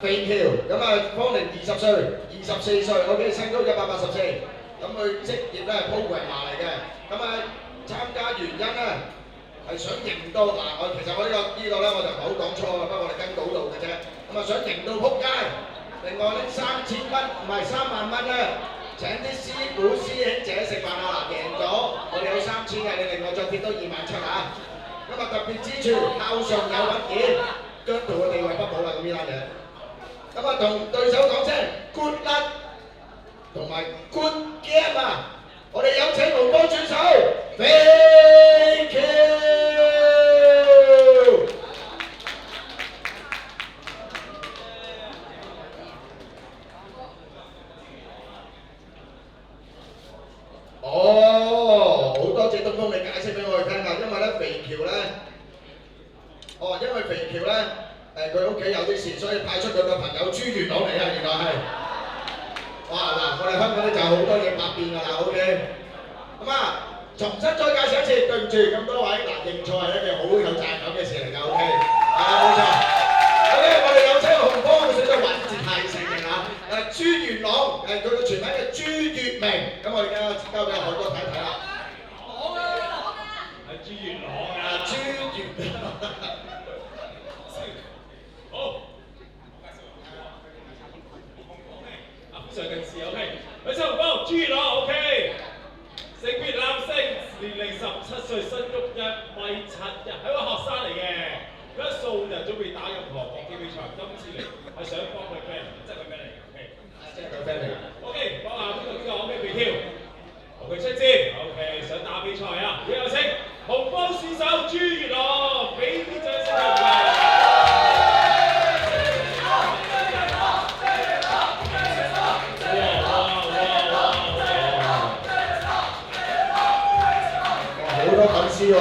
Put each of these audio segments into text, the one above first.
肥橋咁啊，方齡20歲、24歲，OK，身高184，咁佢職業咧係 programmer 嚟嘅，咁啊參加原因咧係想贏到其實我呢個咧我就唔係好講錯嘅，不過我哋跟稿度嘅啫，咁啊想贏到撲街，另外呢3000蚊唔係3萬蚊咧，請啲師傅師兄姐食飯啊，贏咗我哋有3000嘅，你另外再貼多2萬出啊，咁啊特別之處孝順有文件，姜濤嘅地位不保啦，咁呢單嘢。咁啊，同對手講聲 good luck 同埋 good game 啊！我哋有請龍幫選手肥橋。哦，好多謝東風你解釋俾我哋聽㗎，因為咧肥橋咧，因為肥橋咧。佢屋企有啲事，所以派出佢個朋友朱元朗嚟啊！原來係，哇嗱，我哋香港咧就好多嘢百變㗎啦 ，OK。咁啊，重新再介紹一次，對唔住咁多位，嗱認錯係一件好有責任感嘅事嚟㗎 ，OK。冇錯。OK，我哋有請紅方嘅選手雲字泰成嘅嚇，朱元朗，佢嘅全名係朱月明，咁我哋而家交俾海哥睇睇啦。我啊，係朱元朗啊，朱元朗。上近視 OK， 佢身高朱元朗 OK， 性別男性，年齡17歲，身高1.71，係個學生嚟嘅。佢一數就準備打任何搏擊比賽，今次嚟係想幫佢 friend， 即係佢 friend 嚟嘅 OK， 即係佢 friend 嚟嘅。OK， 幫下邊個 OK 肥跳，同佢出戰 OK， 想打比賽啊！要有請紅方選手朱元朗，俾啲掌聲佢。好多粉絲喎！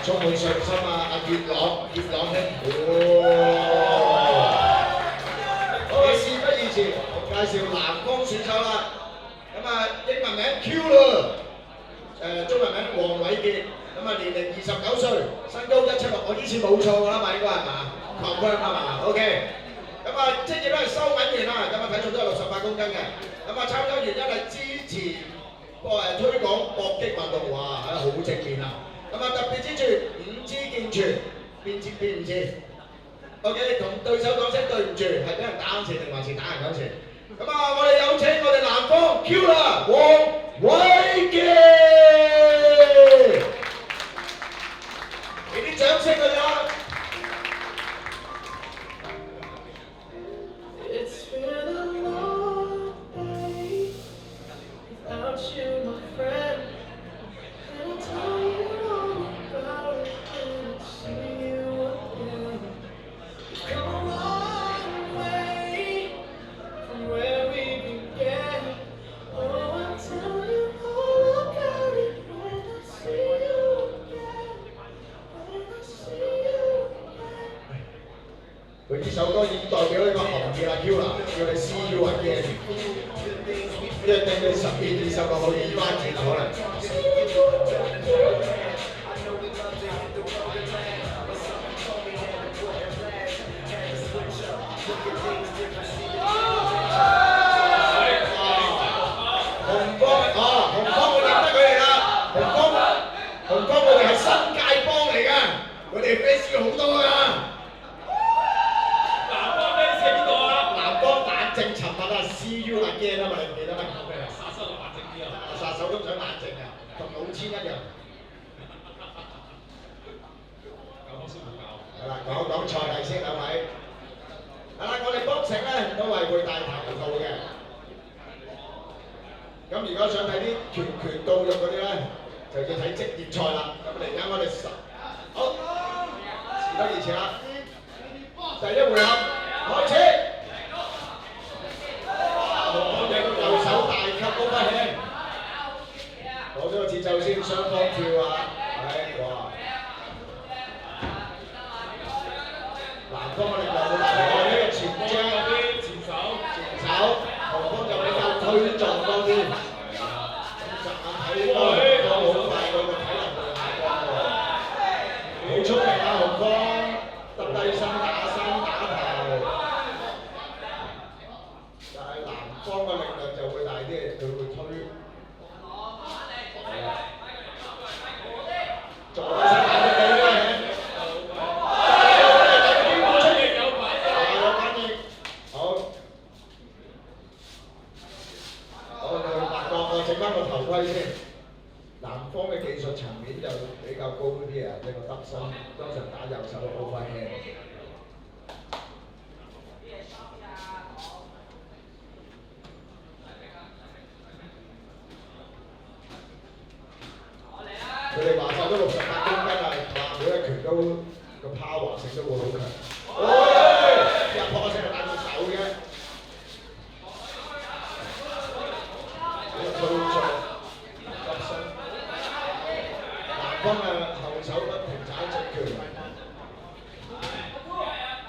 充滿信心啊！阿月朗兄，好，事不宜遲，我介紹南方選手啦。咁啊，英文名 Q 中文名黃偉傑。咁啊，年齡29歲，身高176，我呢次冇錯㗎啦嘛，應該係嘛？confirm係嘛 ？OK。咁啊，職業咧係收銀員啦，咁啊體重都係68公斤嘅。咁啊，參加原因係支持推廣搏擊運動，哇，係好正面啊！咁啊，特別之處五肢健全，邊唔知 ？OK， 同對手講聲對唔住，係俾人打眼前定還是打人嗰時？咁啊，我哋有請我哋南方 Q 啦，黃偉傑。俾啲掌聲佢啦！佢呢首歌已經代表呢個行業啦 Q 啦，叫你 See You Again， 約定你10月20號可以翻轉可能。紅方我認得佢哋啦，紅方我哋係新界幫嚟㗎，我哋 fans 好多㗎。正沉默啊 ，See you again 啊嘛，你唔記得咩？殺手冷靜啲啊！殺手都唔想冷靜啊，同老千一樣。係啦，講賽例先兩位。係啦，我哋boxing咧都係會帶頭套嘅。咁如果想睇啲拳到肉嗰啲咧，就要睇職業賽啦。咁嚟緊我哋好，事不宜遲啦，第一回合開始。右手大級高不起，攞咗個節奏先，雙方跳啊！哇！南方我哋就呢個前將嗰啲前手。方嘅力量就會大啲，佢會推。係啊，左手打到你咧，有反應，好。我哋發覺我整翻個頭盔先。南方嘅技術層面就比較高啲啊，即係個得分通常打右手 overhand。佢哋話晒都68公斤啊，話每一拳都個 power 性都會好強。一破聲就打到手嘅，呢個推進急身。南方嘅後手不停踩直拳，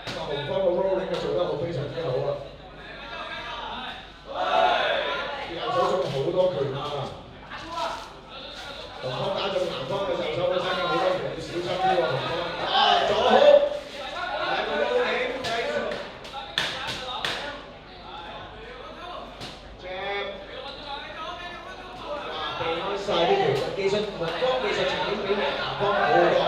咁啊紅方嘅 rolling 嘅做得好非常之好啊！右手中好多拳啊！紅方打中南方嘅右手嘅身好多拳，要小心啲喎，紅方。啊，左好，兩個 rolling 繼續。哇，避開晒啲拳，技術紅方技術層面比南方好好多。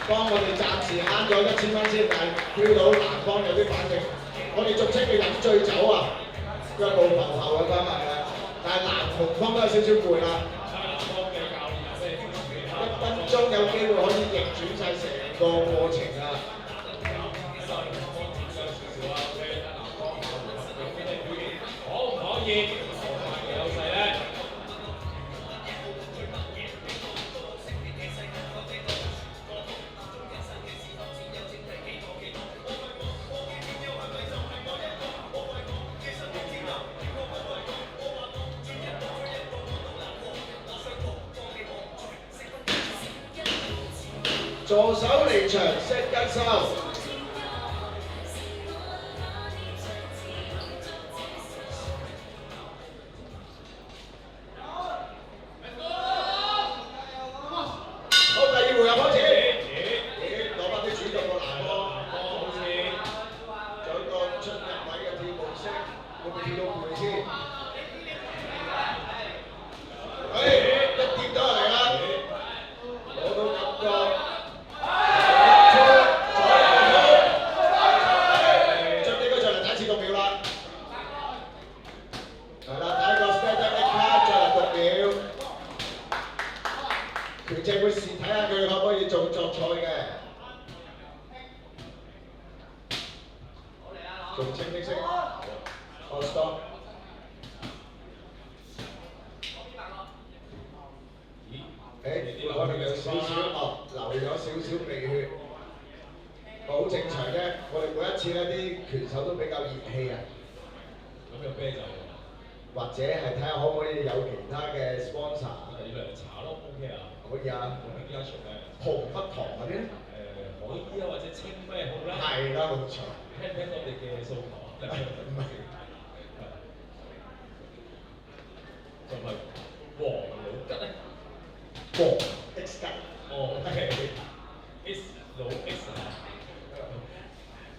幫我哋暫時慳咗1000蚊先，但係 feel 到南方有啲反應。我哋俗稱佢飲醉酒啊，腳步浮後嘅關係啊。但係紅方都有少少攰啦。1分鐘有機會可以逆轉晒成個過程啊！可唔可以有勢咧？助手離場，識一收。好，第二回合開始。攞翻啲主動個南方，好似有個出入位嘅跳步式，會唔會跳到攰先？一跌咗落嚟啦，攞到感覺。權證會試睇下佢可唔可以做作賽嘅，做清晰式，我 stop。可能有少少流咗少少鼻血，好正常啫。我哋每一次咧啲拳手都比較熱氣啊。咁有啤酒。或者係睇下可唔可以有其他嘅 sponsor。要涼茶咯 ，OK 啊？可以啊。邊間熟咧？紅不糖嗰啲？可以啊，或者清咩好咧？係啦，冇錯。聽唔聽我哋嘅訴求啊？唔係。就係黃老吉咧。黃 X 吉。哦 ，OK。X 老 X 啊。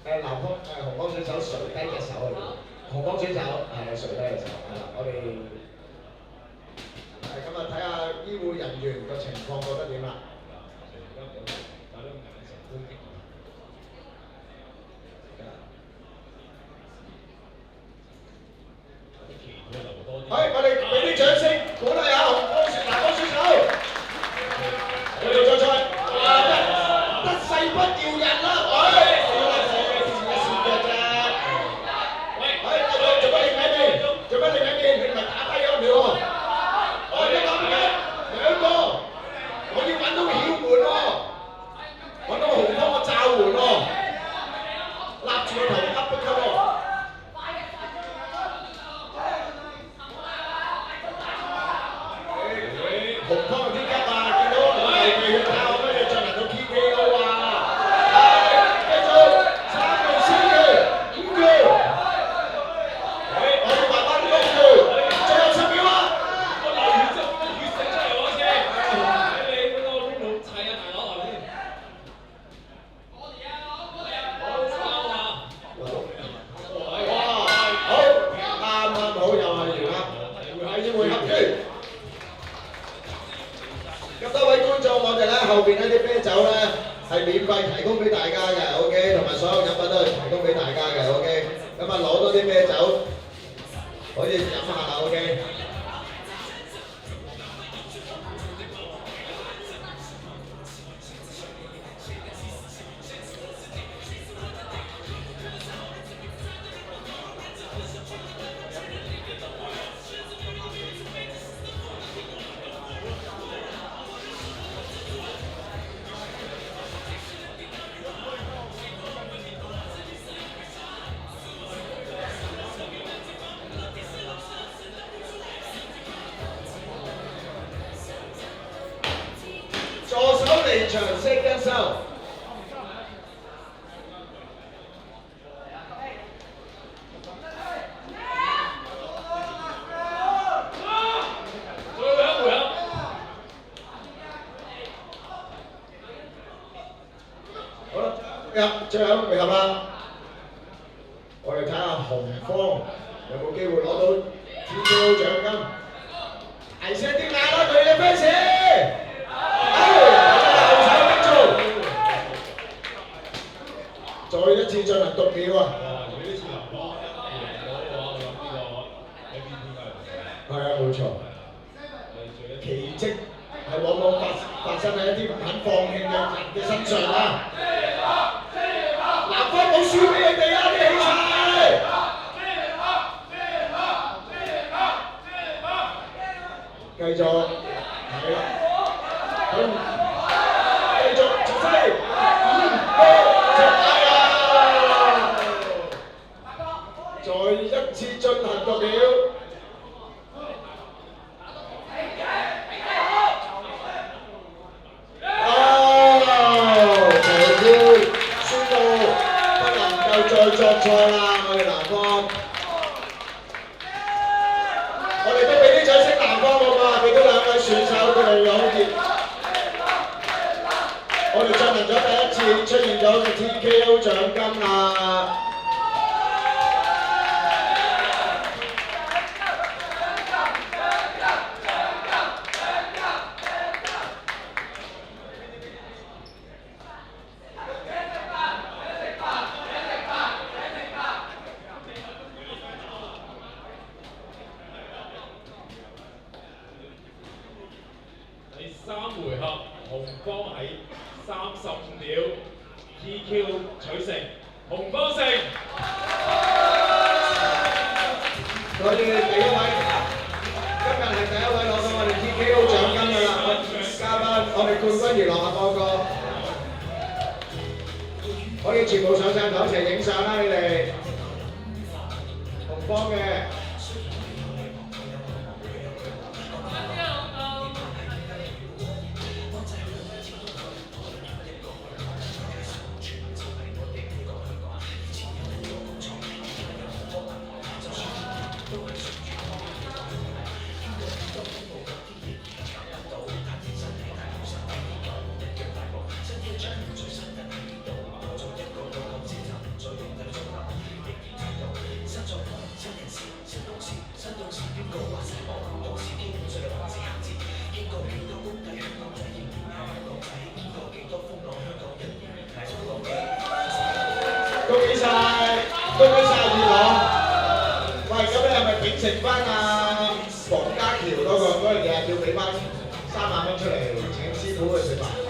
南方紅方選手垂低隻手嚟嘅。紅方選手係垂低隻手，係啦，我哋咁啊睇下醫護人員個情況覺得點啦？我哋俾啲掌聲鼓勵下南方選手，我哋再賽，得勢不饒人啦！做乜你喺邊？你唔係打低咗佢喎！我一個兩個，我要揾到係免費提供俾大家嘅，OK，同埋所有飲品都係提供俾大家嘅，OK。咁啊攞多啲啤酒可以飲下啦，OK。助手離場聲音收。好啦，最後一個回合啦。我哋睇下紅方有冇機會攞到 TKO 獎金。大聲啲嗌啦，佢哋嘅 fans！再一次進行讀秒啊！如果呢次林邦贏咗嘅話，我諗呢個 MVP 應該係係啊，冇錯。奇蹟係往往發生喺一啲唔肯放棄嘅人嘅身上啊！南方冇輸俾你哋啊！啲氣勢！繼續係啦，繼續直飛再一次進行讀秒。裁判宣布不能夠再作賽啦！我哋南方，我哋都俾啲掌聲南方好嘛？俾嗰兩位選手佢哋好熱。我哋進行咗第一次出現咗嘅 TKO 獎金啦！第三回合，紅方喺35秒 TQ 取勝，紅方勝。我哋第一位，今日係第一位攞到我哋 TKO 獎金㗎啦！嘉賓，我哋冠軍娛樂啊，邦哥，可以全部上台一齊影相啦！你哋紅方嘅。恭喜晒熱朗！喂，咁你係咪秉承翻阿黃家喬嗰樣嘢，要俾翻3萬蚊出嚟請師傅去食飯？